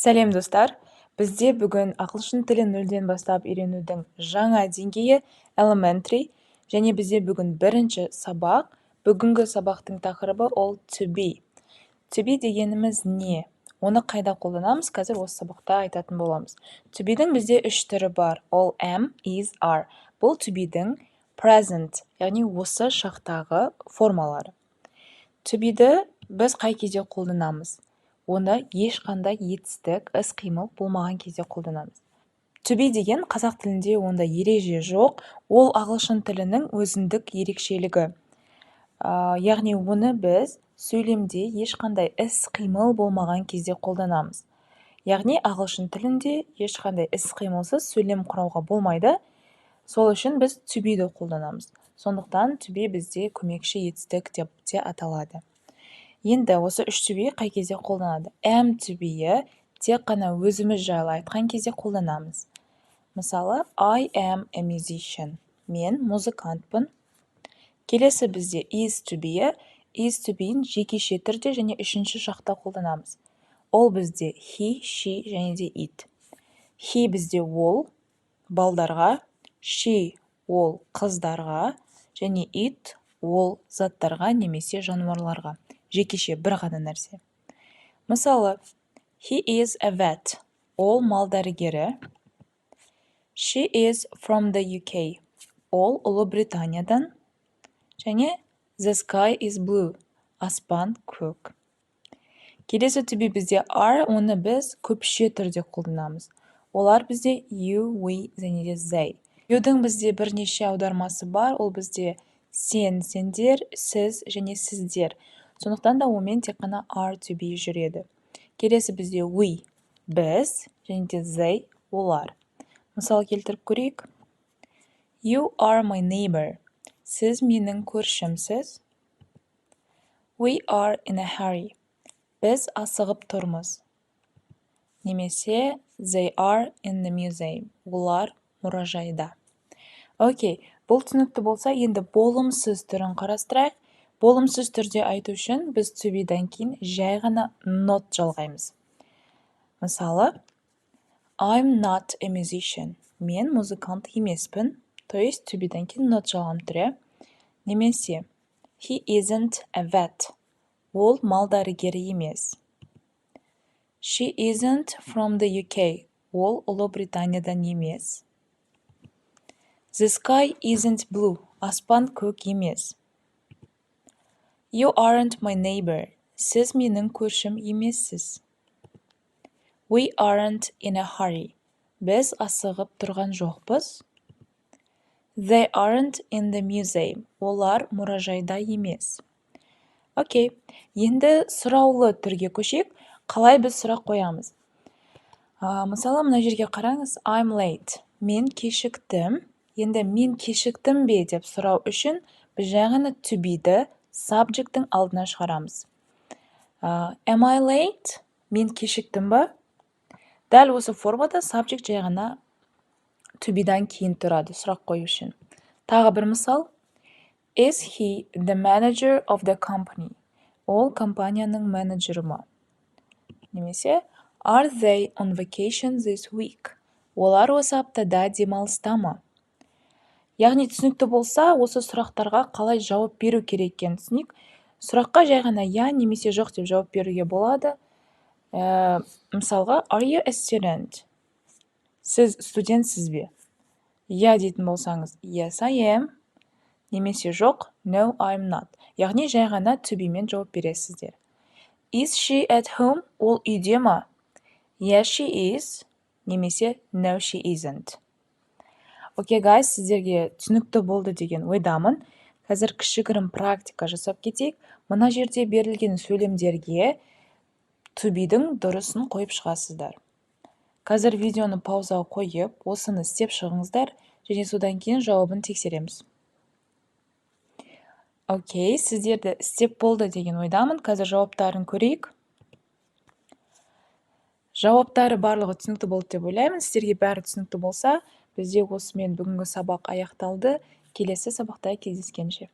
Сәлем достар! Бізде бүгін ағылшын тілін нөлден бастап үйренудің жаңа деңгейі elementary және бізде бүгін бірінші сабақ. Бүгінгі сабақтың тақырыбы ол to be. To be дегеніміз не? Оны қайда қолданамыз? Қазір осы сабақта айтатын боламыз. To be'дің бізде үш түрі бар. Ол am, is, are. Бұл to be'дің present, яғни осы шақтағы формалары. To be'ді біз қай кезде қолданамыз? Оны ешқандай етістік, іс-қимыл болмаған кезде қолданамыз. To be деген қазақ тілінде онда ереже жоқ, ол ағылшын тілінің өзіндік ерекшелігі. Яғни оны біз сөйлемде ешқандай іс-қимыл болмаған кезде қолданамыз. Яғни ағылшын тілінде ешқандай іс-қимылсыз сөйлем құрауға болмайды. Сол үшін біз to be'ді қолданамыз. Сондықтан to be бізде көмекші етістік деп те аталады. Енді осы үш to be қай кезде қолданады? Am to be'і тек қана өзіміз жайлы айтқан кезде қолданамыз. Мысалы, I am a musician. Мен музыкантпын. Келесі бізде is to be'і. Is to be'ін жекеше түрде және үшінші шақта қолданамыз. Ол бізде he, she және де it. He бізде ол балдарға, she ол қыздарға және it ол заттарға немесе жануарларға. Жекеше бір ғана нәрсе. Мысалы, he is a vet. Ол мал дәрігері. She is from the UK. Ол Ұлыбританиядан. Және the sky is blue. Аспан көк. Келесі to be бізде are, оны біз көпше түрде қолданамыз. Олар бізде you, we және де they. You'дің бізде бірнеше аудармасы бар. Ол бізде сен, сендер, сіз және сіздер. Сондықтан да онымен тек қана are to be жүреді. Келесі бізде we, біз, және де they, олар. Мысал келтіріп көрейік. You are my neighbor. Сіз менің көршімсіз. We are in a hurry. Біз асығып тұрмыз. Немесе they are in the museum. Олар мұражайда. Окей, бұл түсінікті болса, енді болымсыз түрін қарастырайық. Болымсыз түрде айту үшін біз to be'дан кейін жай ғана not жалғаймыз. Мысалы, I'm not a musician. Мен музыкант емеспін. То есть to be'дан кейін not жалғам түрі. Немесе he isn't a vet. Ол мал дәрігері емес. She isn't from the UK. Ол Ұлыбританиядан емес. The sky isn't blue. Аспан көк емес. You aren't my neighbor. Сіз менің көршім емессіз. We aren't in a hurry. Біз асығып тұрған жоқпыз. They aren't in the museum. Олар мұражайда емес. Окей, енді сұраулы түрге көшейік. Қалай біз сұрақ қоямыз? Мысалы, мына жерге қараңыз. I'm late. Мен кешіктім. Енді мен кешіктім бе деп сұрау үшін біз жай ғана to be'ді subject'тің алдына шығарамыз. Am I late? Мен кешіктім ба? Дәл осы формада subject жай ғана to be'дан кейін тұрады сұрақ қою үшін. Тағы бір мысал. Is he the manager of the company? Ол компанияның менеджері ма? Немесе Are they on vacation this week? Олар осы аптада демалыста ма? Яғни түсінікті болса, осы сұрақтарға қалай жауап беру керек екенін түсінейік. Сұраққа жай ғана я немесе жоқ деп жауап беруге болады. Мысалға, Are you a student? Сіз студентсіз бе? Я дейтін болсаңыз, Yes, I am. Немесе жоқ, No, I'm not. Яғни жай ғана to be'мен жауап бересіздер. Is she at home? Ол үйде ма? Yes, she is. Немесе No, she isn't. Окей, guys, сіздерге түсінікті болды деген ойдамын. Қазір кішігірім практика жасап кетейік. Мына жерде берілген сөйлемдерге to be'дің дұрысын қойып шығасыздар. Қазір видеоны паузаға қойып, осыны істеп шығыңыздар, және содан кейін жауабын тексереміз. Окей, сіздерді істеп болды деген ойдамын. Қазір жауаптарын көрейік. Жауаптары барлығы түсінікті болды деп ойлаймын. Сіздерге бәрі түсінікті болса, бізде осымен бүгінгі сабақ аяқталды. Келесі сабақта кездескенше.